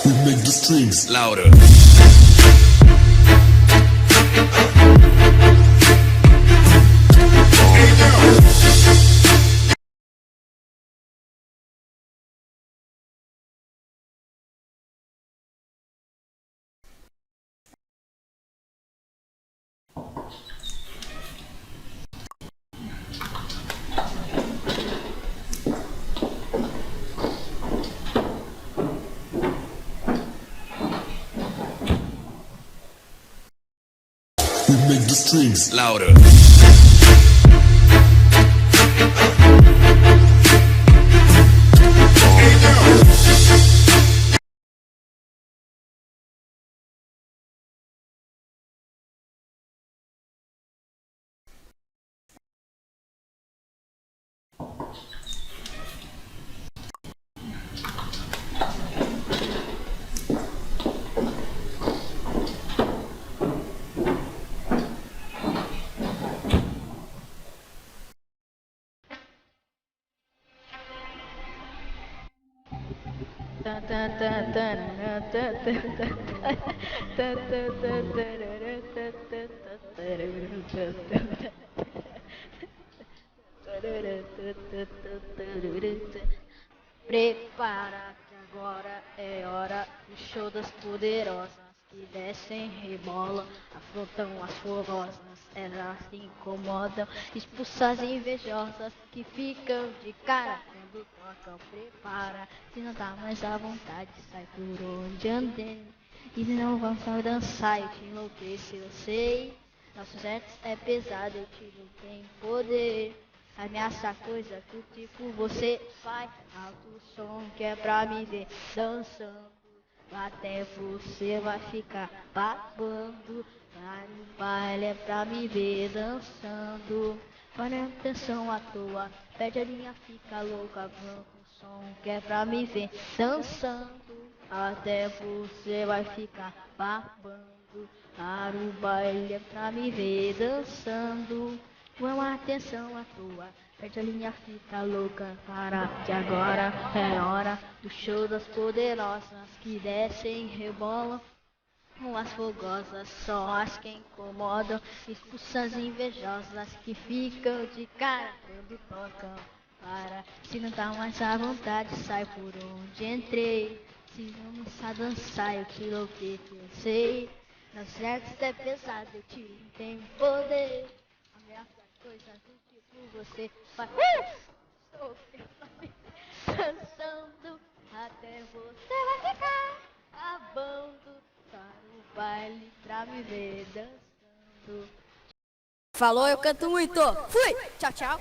We make the strings louder. We make the strings Louder. Prepara que agora é hora do show das poderosas que descem, rebolam, afrontam as fogosas, elas se incomodam, expulsam as invejosas que ficam de cara quando tocam. Prepara, se não tá mais à vontade, sai por onde andei. E se não vão só dançar, eu te enlouqueço, eu sei. Nossos ex é pesado, eu te não tenho poder. Ameaça coisa que tipo você faz. Alto o som que é pra me ver dançando. Até você vai ficar babando. Vai no baile é pra me ver dançando. Olha a atenção à toa, perde a linha, fica louca. Vamos o som que é pra me ver dançando. Até você vai ficar babando. Para o baile é pra me ver dançando. Vamos atenção à toa, perde a linha, fica louca. Para que agora é hora do show das poderosas que descem e rebolam. As fogosas são as que incomodam, expulsam as invejosas que ficam de cara quando tocam. Para, se não tá mais à vontade, sai por onde entrei. Se não começar a dançar, eu te enlouqueço, eu sei. Não certo é pesado, eu te não tenho poder. Ameaça coisa do tipo você faz. Estou dançando, até você vai ficar abando para o baile pra me ver dançando. Falou, eu canto muito. Fui. Tchau, tchau.